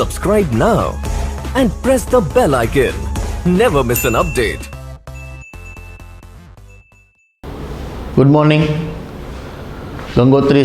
Subscribe now and press the bell icon. Never miss an update. Good morning. Gangotri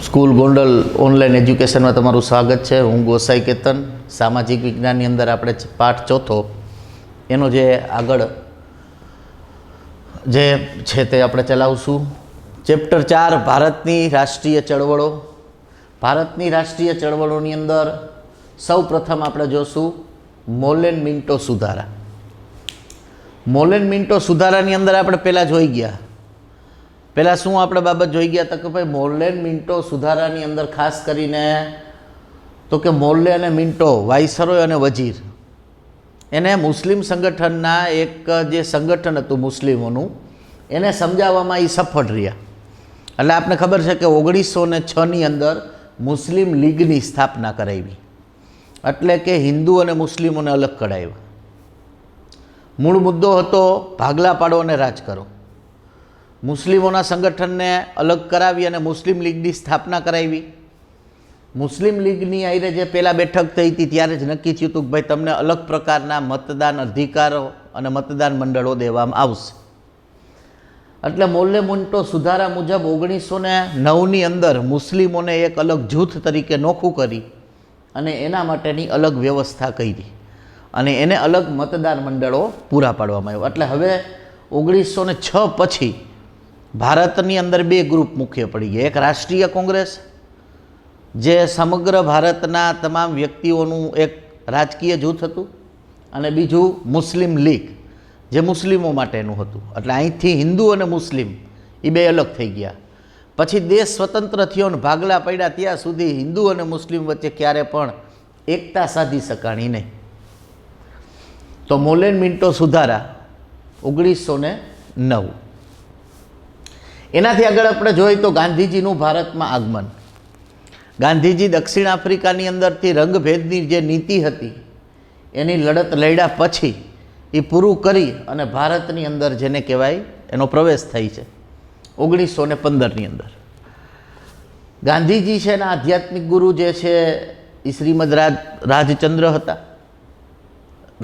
school Gondal online એજ્યુકેશનમાં તમારું સ્વાગત છે. હું ગોસાઈ કેતન. સામાજિક વિજ્ઞાનની અંદર આપણે પાઠ ચોથો એનો જે આગળ જે છે તે આપણે ચલાવશું. ચેપ્ટર 4 ભારતની રાષ્ટ્રીય ચળવળો. ભારતની રાષ્ટ્રીય ચળવળોની અંદર સૌ પ્રથમ આપણે જોશું મોલેન મિન્ટો સુધારા. મોલેન મિન્ટો સુધારાની અંદર આપણે પહેલાં જોઈ ગયા. પહેલાં શું આપણે બાબત જોઈ ગયા હતા કે ભાઈ મોર્લે મિન્ટો સુધારાની અંદર ખાસ કરીને તો કે મોર્લે અને મિન્ટો વાઇસરોય અને વજીર એને મુસ્લિમ સંગઠનના એક જે સંગઠન હતું મુસ્લિમોનું એને સમજાવવામાં એ સફળ રહ્યા. એટલે આપને ખબર છે કે 1906ની અંદર મુસ્લિમ લીગની સ્થાપના કરાવી, એટલે કે હિન્દુ અને મુસ્લિમોને અલગ કઢાવ્યા. મૂળ મુદ્દો હતો ભાગલા પાડો અને રાજ કરો. મુસ્લિમોના સંગઠનને અલગ કરાવી અને મુસ્લિમ લીગની સ્થાપના કરાવી. મુસ્લિમ લીગની આઈને જે પહેલાં બેઠક થઈ હતી ત્યારે જ નક્કી થયું હતું કે ભાઈ તમને અલગ પ્રકારના મતદાન અધિકારો અને મતદાન મંડળો દેવામાં આવશે. એટલે મોર્લે મિન્ટો સુધારા મુજબ 1909ની અંદર મુસ્લિમોને એક અલગ જૂથ તરીકે નોખું કરી અને એના માટેની અલગ વ્યવસ્થા કરી અને એને અલગ મતદાન મંડળો પૂરા પાડવામાં આવ્યા. એટલે હવે 1906 પછી ભારતની અંદર બે ગ્રુપ મુખ્ય પડી ગયા. એક રાષ્ટ્રીય કોંગ્રેસ જે સમગ્ર ભારતના તમામ વ્યક્તિઓનું એક રાજકીય જૂથ હતું અને બીજું મુસ્લિમ લીગ જે મુસ્લિમો માટેનું હતું. એટલે અહીંથી હિન્દુ અને મુસ્લિમ એ બે અલગ થઈ ગયા. પછી દેશ સ્વતંત્ર થયો અને ભાગલા પડ્યા ત્યાં સુધી હિન્દુ અને મુસ્લિમ વચ્ચે ક્યારે પણ એકતા સાધી શકાણી નહીં. તો મોર્લે મિન્ટો સુધારા 1909. એનાથી આગળ આપણે જોઈએ તો ગાંધીજીનું ભારતમાં આગમન. ગાંધીજી દક્ષિણ આફ્રિકાની અંદરથી રંગભેદની જે નીતિ હતી એની લડત લડ્યા પછી એ પૂરું કરી અને ભારતની અંદર જેને કહેવાય એનો પ્રવેશ થાય છે 1915ની અંદર. ગાંધીજી છે એના આધ્યાત્મિક ગુરુ જે છે એ શ્રીમદ રાજચંદ્ર હતા,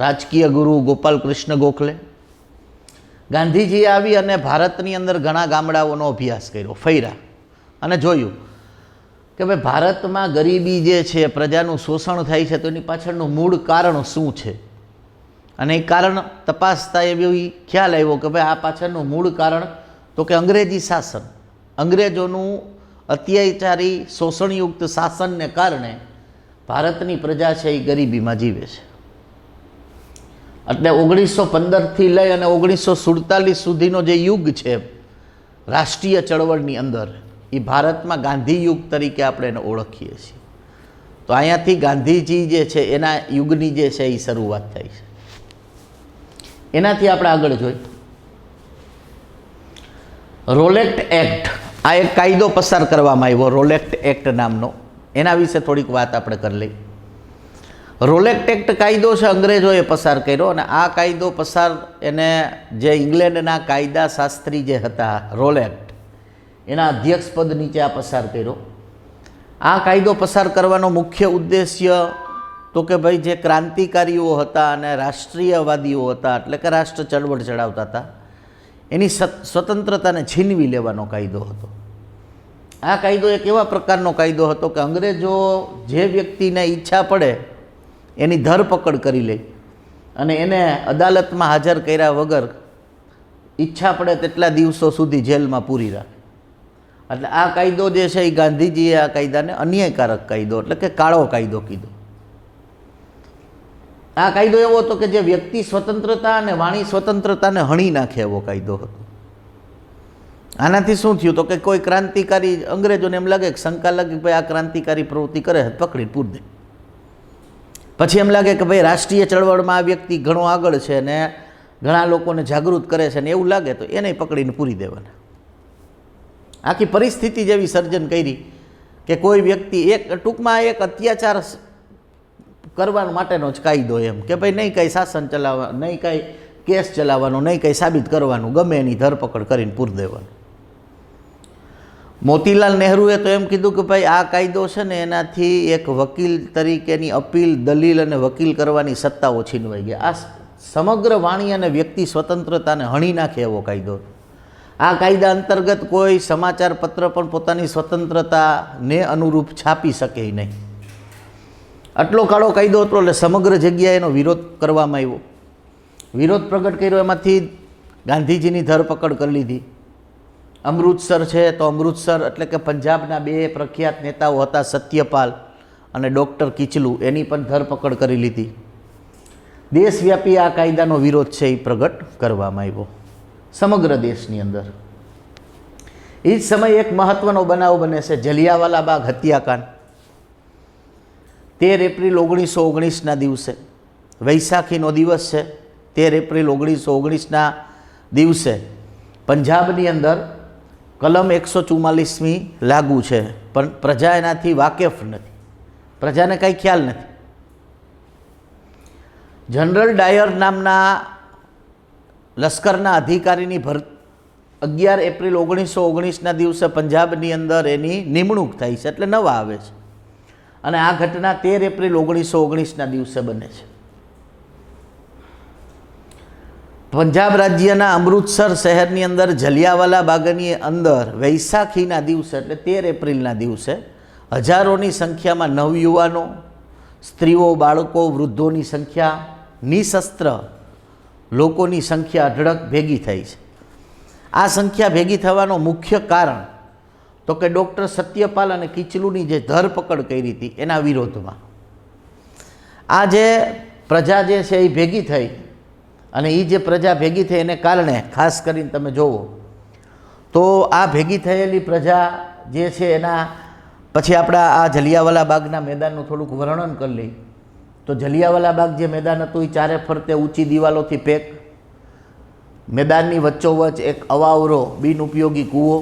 રાજકીય ગુરુ ગોપાલ કૃષ્ણ ગોખલે. ગાંધીજી આવી અને ભારતની અંદર ઘણા ગામડાઓનો અભ્યાસ કર્યો, ફર્યા અને જોયું કે ભાઈ ભારતમાં ગરીબી જે છે, પ્રજાનું શોષણ થાય છે તો એની પાછળનું મૂળ કારણ શું છે. અને એ કારણ તપાસતા એવી ખ્યાલ આવ્યો કે ભાઈ આ પાછળનું મૂળ કારણ તો કે અંગ્રેજી શાસન, અંગ્રેજોનું અત્યાચારી શોષણયુક્ત શાસનને કારણે ભારતની પ્રજા છે એ ગરીબીમાં જીવે છે. એટલે 1915થી લઈ અને 1947 સુધીનો જે યુગ છે રાષ્ટ્રીય ચળવળની અંદર એ ભારતમાં ગાંધી યુગ તરીકે આપણે એને ઓળખીએ છીએ. તો અહીંયાથી ગાંધીજી જે છે એના યુગની જે છે એ શરૂઆત થાય છે. એનાથી આપણે આગળ જોઈએ રોલેટ એક્ટ. આ એક કાયદો પસાર કરવામાં આવ્યો રોલેટ એક્ટ નામનો. એના વિશે થોડીક વાત આપણે કરી લઈએ. રોલેટ એક્ટ કાયદો છે અંગ્રેજોએ પસાર કર્યો અને આ કાયદો પસાર એને જે ઇંગ્લેન્ડના કાયદા શાસ્ત્રી જે હતા રોલેટ એના અધ્યક્ષ પદ નીચે આ પસાર કર્યો. આ કાયદો પસાર કરવાનો મુખ્ય ઉદ્દેશ્ય તો કે ભાઈ જે ક્રાંતિકારીઓ હતા અને રાષ્ટ્રીયવાદીઓ હતા એટલે કે રાષ્ટ્ર ચળવળ ચડાવતા હતા એની સ્વતંત્રતાને છીનવી લેવાનો કાયદો હતો. આ કાયદો એક એવા પ્રકારનો કાયદો હતો કે અંગ્રેજો જે વ્યક્તિને ઈચ્છા પડે એની ધરપકડ કરી લે અને એને અદાલતમાં હાજર કર્યા વગર ઈચ્છા પડે તેટલા દિવસો સુધી જેલમાં પૂરી રાખે. એટલે આ કાયદો જે છે એ ગાંધીજીએ આ કાયદાને અન્યાયકારક કાયદો એટલે કે કાળો કાયદો કીધો. આ કાયદો એવો હતો કે જે વ્યક્તિ સ્વતંત્રતા અને વાણી સ્વતંત્રતાને હણી નાખે એવો કાયદો હતો. આનાથી શું થયું તો કે કોઈ ક્રાંતિકારી અંગ્રેજોને એમ લાગે કે શંકા લાગે કે ભાઈ આ ક્રાંતિકારી પ્રવૃત્તિ કરે પકડીને પૂર દે. પછી એમ લાગે કે ભાઈ રાષ્ટ્રીય ચળવળમાં આ વ્યક્તિ ઘણો આગળ છે અને ઘણા લોકોને જાગૃત કરે છે ને એવું લાગે તો એને પકડીને પૂરી દેવાના. આખી પરિસ્થિતિ જેવી સર્જન કરી કે કોઈ વ્યક્તિ એક ટૂંકમાં એક અત્યાચાર કરવા માટેનો જ કાયદો એમ કે ભાઈ નહીં કંઈ શાસન ચલાવવા, નહીં કંઈ કેસ ચલાવવાનો, નહીં કંઈ સાબિત કરવાનું, ગમે એની ધરપકડ કરીને પૂરી દેવાનું. મોતીલાલ નહેરુએ તો એમ કીધું કે ભાઈ આ કાયદો છે ને એનાથી એક વકીલ તરીકેની અપીલ, દલીલ અને વકીલ કરવાની સત્તાઓ છીનવાઈ ગઈ. આ સમગ્ર વાણી અને વ્યક્તિ સ્વતંત્રતાને હણી નાખે એવો કાયદો. આ કાયદા અંતર્ગત કોઈ સમાચાર પત્ર પણ પોતાની સ્વતંત્રતાને અનુરૂપ છાપી શકે નહીં. આટલો કાળો કાયદો હતો એટલે સમગ્ર જગ્યાએ એનો વિરોધ કરવામાં આવ્યો. વિરોધ પ્રગટ કર્યો, એમાંથી ગાંધીજીની ધરપકડ કરી લીધી. અમૃતસર છે તો અમૃતસર એટલે કે પંજાબના બે પ્રખ્યાત નેતાઓ હતા, સત્યપાલ અને ડૉક્ટર કિચલુ, એની પણ ધરપકડ કરી લીધી. દેશવ્યાપી આ કાયદાનો વિરોધ છે એ પ્રગટ કરવામાં આવ્યો સમગ્ર દેશની અંદર. એ જ સમયે એક મહત્ત્વનો બનાવ બને છે, જલિયાવાલા બાગ હત્યાકાંડ. 13 એપ્રિલ 1919ના દિવસે, વૈશાખીનો દિવસ છે. 13 એપ્રિલ 1919ના દિવસે પંજાબની અંદર કલમ 144મી લાગુ છે, પણ પ્રજા એનાથી વાકેફ નથી, પ્રજાને કાંઈ ખ્યાલ નથી. જનરલ ડાયર નામના લશ્કરના અધિકારીની 11 એપ્રિલ 1919ના દિવસે પંજાબની અંદર એની નિમણૂક થાય છે, એટલે નવા આવે છે. અને આ ઘટના 13 એપ્રિલ 1919ના દિવસે બને છે. પંજાબ રાજ્યના અમૃતસર શહેરની અંદર જલિયાવાલા બાગની અંદર વૈશાખીના દિવસે એટલે 13 એપ્રિલના દિવસે હજારોની સંખ્યામાં નવયુવાનો, સ્ત્રીઓ, બાળકો, વૃદ્ધોની સંખ્યા, નિશસ્ત્ર લોકોની સંખ્યા અઢળક ભેગી થઈ છે. આ સંખ્યા ભેગી થવાનો મુખ્ય કારણ તો કે ડૉક્ટર સત્યપાલ અને કિચલુની જે ધરપકડ કરી હતી એના વિરોધમાં. આ જે પ્રજા જે છે એ ભેગી થઈ, અને એ જે પ્રજા ભેગી થઈ એને કારણે ખાસ કરીને તમે જુઓ તો આ ભેગી થયેલી પ્રજા જે છે એના પછી આપણા આ જલિયાવાલા બાગના મેદાનનું થોડુંક વર્ણન કરી લઈ તો જલિયાવાલા બાગ જે મેદાન હતું એ ચારે ફરતે ઊંચી દિવાલોથી પેક, મેદાનની વચ્ચોવચ્ચ એક અવાવરો બિનઉપયોગી કૂવો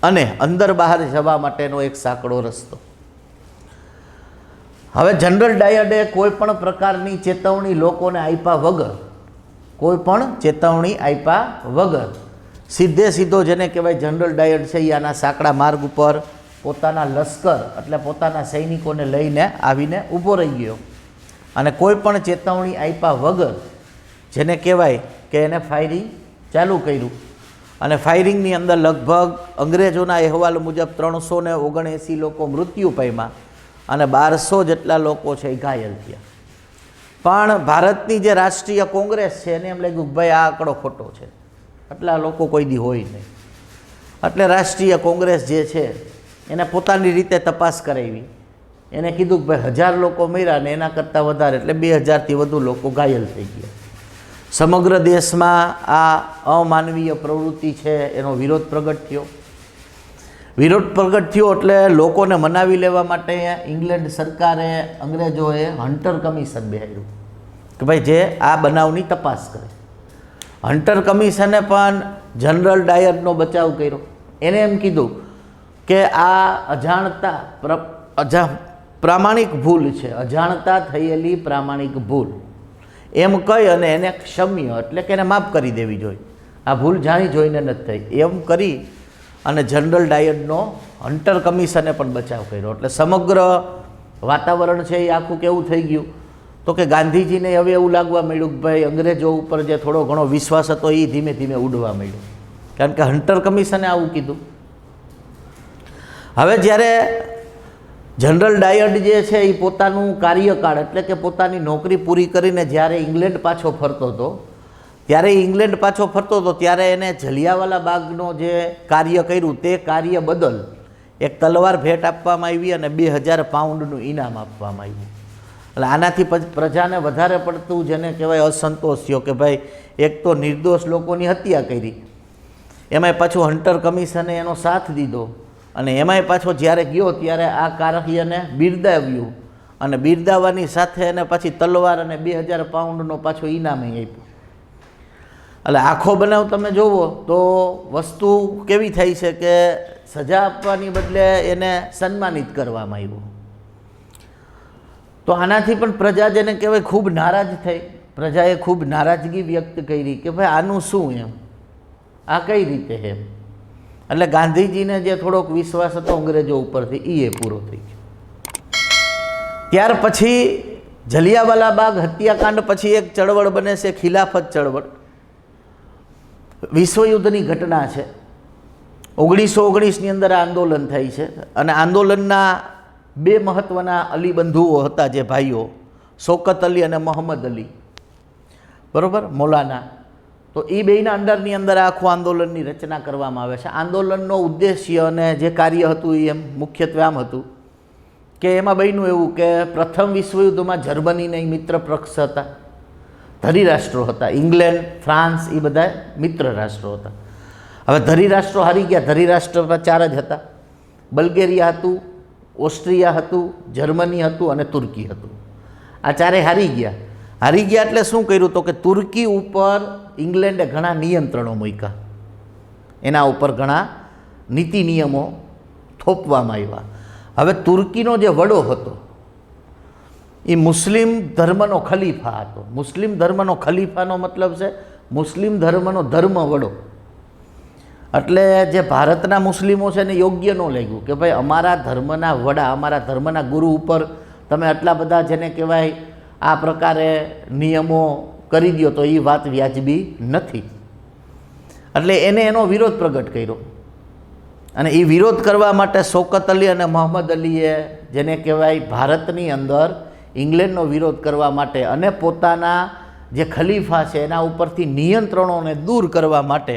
અને અંદર બહાર જવા માટેનો એક સાંકડો રસ્તો. હવે જનરલ ડાયરે કોઈ પણ પ્રકારની ચેતવણી લોકોને આપ્યા વગર, કોઈ પણ ચેતવણી આપ્યા વગર સીધે સીધો જેને કહેવાય જનરલ ડાયર છે એ આના સાંકડા માર્ગ ઉપર પોતાના લશ્કર એટલે પોતાના સૈનિકોને લઈને આવીને ઊભો રહી ગયો. અને કોઈ પણ ચેતવણી આપ્યા વગર જેને કહેવાય કે એને ફાયરિંગ ચાલુ કર્યું. અને ફાયરિંગની અંદર લગભગ અંગ્રેજોના અહેવાલ મુજબ 379 લોકો મૃત્યુ પામ્યા અને 1200 જેટલા લોકો છે એ ઘાયલ થયા. પણ ભારતની જે રાષ્ટ્રીય કોંગ્રેસ છે એને એમ લાગ્યું કે ભાઈ આ આંકડો ખોટો છે, આટલા લોકો કોઈ દી હોય નહીં. એટલે રાષ્ટ્રીય કોંગ્રેસ જે છે એને પોતાની રીતે તપાસ કરાવી. એને કીધું કે ભાઈ 1000 લોકો મર્યા ને એના કરતાં વધારે એટલે 2000થી વધુ લોકો ઘાયલ થઈ ગયા. સમગ્ર દેશમાં આ અમાનવીય પ્રવૃત્તિ છે એનો વિરોધ પ્રગટ થયો. વિરોધ પ્રગટ થયો એટલે લોકોને મનાવી લેવા માટે ઇંગ્લેન્ડ સરકારે, અંગ્રેજોએ હન્ટર કમિશન બેહાડ્યું કે ભાઈ જે આ બનાવની તપાસ કરે. હન્ટર કમિશને પણ જનરલ ડાયરનો બચાવ કર્યો. એને એમ કીધું કે આ પ્રામાણિક ભૂલ છે, અજાણતા થયેલી પ્રામાણિક ભૂલ એમ કહી અને એને ક્ષમ્ય એટલે કે એને માફ કરી દેવી જોઈએ. આ ભૂલ જાણી જોઈને નથી થઈ એમ કરી અને જનરલ ડાયરનો હન્ટર કમિશને પણ બચાવ કર્યો. એટલે સમગ્ર વાતાવરણ છે એ આખું કેવું થઈ ગયું તો કે ગાંધીજીને હવે એવું લાગવા માંડ્યું કે ભાઈ અંગ્રેજો ઉપર જે થોડો ઘણો વિશ્વાસ હતો એ ધીમે ધીમે ઉડવા માંડ્યો, કારણ કે હન્ટર કમિશને આવું કીધું. હવે જ્યારે જનરલ ડાયર જે છે એ પોતાનું કાર્યકાળ એટલે કે પોતાની નોકરી પૂરી કરીને જ્યારે ઇંગ્લેન્ડ પાછો ફરતો હતો ત્યારે એને જલિયાવાલા બાગનો જે કાર્ય કર્યું તે કાર્ય બદલ એક તલવાર ભેટ આપવામાં આવી અને 2000 પાઉન્ડનું ઇનામ આપવામાં આવ્યું. એટલે આનાથી પછી પ્રજાને વધારે પડતું જેને કહેવાય અસંતોષ થયો કે ભાઈ એક તો નિર્દોષ લોકોની હત્યા કરી, એમાંય પાછું હન્ટર કમિશને એનો સાથ દીધો અને એમાંય પાછો જ્યારે ગયો ત્યારે આ કાર્યને બિરદાવ્યું અને બિરદાવવાની સાથે એને પછી તલવાર અને 2000 પાઉન્ડનો પાછો ઇનામે આપ્યો. એટલે આખો બનાવ તમે જુઓ તો વસ્તુ કેવી થઈ છે કે સજા આપવાની બદલે એને સન્માનિત કરવામાં આવ્યું. તો આનાથી પણ પ્રજા જેને કહેવાય ખૂબ નારાજ થઈ. પ્રજાએ ખૂબ નારાજગી વ્યક્ત કરી કે ભાઈ આનું શું એમ, આ કઈ રીતે એમ. એટલે ગાંધીજીને જે થોડોક વિશ્વાસ હતો અંગ્રેજો ઉપરથી એ પૂરો થઈ ગયો. ત્યાર પછી જલિયાવાલા બાગ હત્યાકાંડ પછી એક ચળવળ બને છે ખિલાફત ચળવળ. વિશ્વયુદ્ધની ઘટના છે. 1919ની અંદર આ આંદોલન થાય છે અને આંદોલનના બે મહત્ત્વના અલી બંધુઓ હતા, જે ભાઈઓ શૌકત અલી અને મોહમ્મદ અલી, બરાબર, મૌલાના. તો એ બેના અંડરની અંદર આખું આંદોલનની રચના કરવામાં આવે છે. આંદોલનનો ઉદ્દેશ્ય અને જે કાર્ય હતું એ એમ મુખ્યત્વે આમ હતું કે એમાં બન્યું એવું કે પ્રથમ વિશ્વયુદ્ધમાં જર્મનીના મિત્ર પક્ષ હતા, ધરી રાષ્ટ્રો હતા. ઇંગ્લેન્ડ, ફ્રાન્સ એ બધા મિત્ર રાષ્ટ્રો હતા. હવે ધરી રાષ્ટ્રો હારી ગયા. ધરી રાષ્ટ્રમાં 4 જ હતા: બલ્ગેરિયા હતું, ઓસ્ટ્રિયા હતું, જર્મની હતું અને તુર્કી હતું. આ 4 હારી ગયા. હારી ગયા એટલે શું કર્યું તો કે તુર્કી ઉપર ઇંગ્લેન્ડે ઘણા નિયંત્રણો મૂક્યા, એના ઉપર ઘણા નીતિ નિયમો થોપવામાં આવ્યા. હવે તુર્કીનો જે વડો હતો એ મુસ્લિમ ધર્મનો ખલીફા હતો. મુસ્લિમ ધર્મનો ખલીફાનો મતલબ છે મુસ્લિમ ધર્મનો ધર્મ વડો. એટલે જે ભારતના મુસ્લિમો છે ને યોગ્ય ન લાગ્યું કે ભાઈ અમારા ધર્મના વડા, અમારા ધર્મના ગુરુ ઉપર તમે આટલા બધા જેને કહેવાય આ પ્રકારે નિયમો કરી દો તો એ વાત વ્યાજબી નથી. એટલે એને એનો વિરોધ પ્રગટ કર્યો અને એ વિરોધ કરવા માટે શૌકત અલી અને મોહમ્મદ અલીએ જેને કહેવાય ભારતની અંદર ઇંગ્લેન્ડનો વિરોધ કરવા માટે અને પોતાના જે ખલીફા છે એના ઉપરથી નિયંત્રણોને દૂર કરવા માટે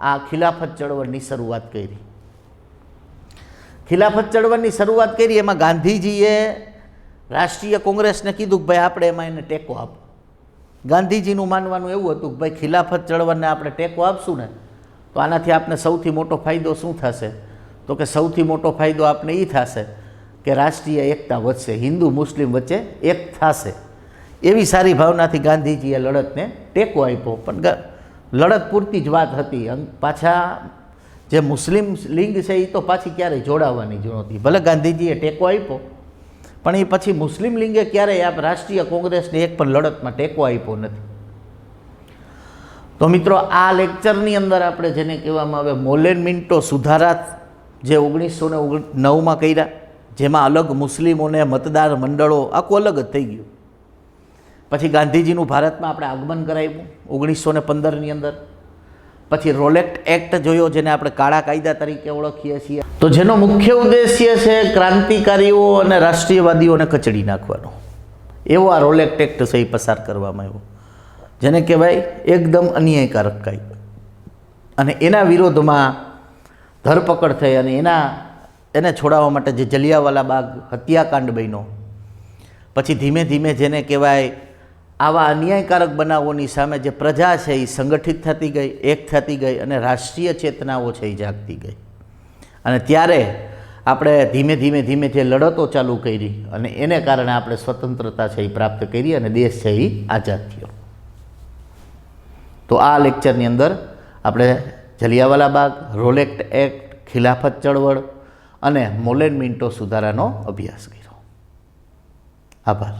આ ખિલાફત ચળવળની શરૂઆત કરી. ખિલાફત ચળવળની શરૂઆત કરી એમાં ગાંધીજીએ રાષ્ટ્રીય કોંગ્રેસને કીધું કે ભાઈ આપણે એમાં એને ટેકો આપો. ગાંધીજીનું માનવાનું એવું હતું કે ભાઈ ખિલાફત ચળવળને આપણે ટેકો આપશું ને તો આનાથી આપણે સૌથી મોટો ફાયદો શું થશે તો કે સૌથી મોટો ફાયદો આપણે એ થશે કે રાષ્ટ્રીય એકતા વધશે, હિન્દુ મુસ્લિમ વચ્ચે એક થશે. એવી સારી ભાવનાથી ગાંધીજીએ લડતને ટેકો આપ્યો. પણ લડત પૂરતી જ વાત હતી. પાછા જે મુસ્લિમ લિંગ છે એ તો પાછી ક્યારેય જોડાવાની જ નહોતી. ભલે ગાંધીજીએ ટેકો આપ્યો પણ એ પછી મુસ્લિમ લિંગે ક્યારેય આ રાષ્ટ્રીય કોંગ્રેસને એક પણ લડતમાં ટેકો આપ્યો નથી. તો મિત્રો, આ લેક્ચરની અંદર આપણે જેને કહેવામાં આવે મોલેન મિન્ટો સુધારા જે 1909માં કર્યા, જેમાં અલગ મુસ્લિમોને મતદાર મંડળો આખું અલગ જ થઈ ગયું. પછી ગાંધીજીનું ભારતમાં આપણે આગમન કરાવ્યું 1915ની અંદર. પછી રોલેક્ટ એક્ટ જોયો, જેને આપણે કાળા કાયદા તરીકે ઓળખીએ છીએ. તો જેનો મુખ્ય ઉદ્દેશ્ય છે ક્રાંતિકારીઓ અને રાષ્ટ્રીયવાદીઓને કચડી નાખવાનો. એવો આ રોલેક્ટ એક્ટ છે એ પસાર કરવામાં આવ્યો, જેને કહેવાય એકદમ અન્યાયકારક કાયદો. અને એના વિરોધમાં ધરપકડ થઈ અને એને છોડાવવા માટે જે જલિયાવાલા બાગ હત્યાકાંડ બન્યો. પછી ધીમે ધીમે જેને કહેવાય આવા અન્યાયકારક બનાવોની સામે જે પ્રજા છે એ સંગઠિત થતી ગઈ, એક થતી ગઈ અને રાષ્ટ્રીય ચેતનાઓ છે એ જાગતી ગઈ. અને ત્યારે આપણે ધીમે ધીમે જે લડતો ચાલુ કરી અને એને કારણે આપણે સ્વતંત્રતા છે એ પ્રાપ્ત કરી અને દેશ છે એ આઝાદ થયો. તો આ લેક્ચરની અંદર આપણે જલિયાવાલા બાગ, રોલેક્ટ એક્ટ, ખિલાફત ચળવળ અને મોલેન મિન્ટો સુધારાનો અભ્યાસ કર્યો. આભાર.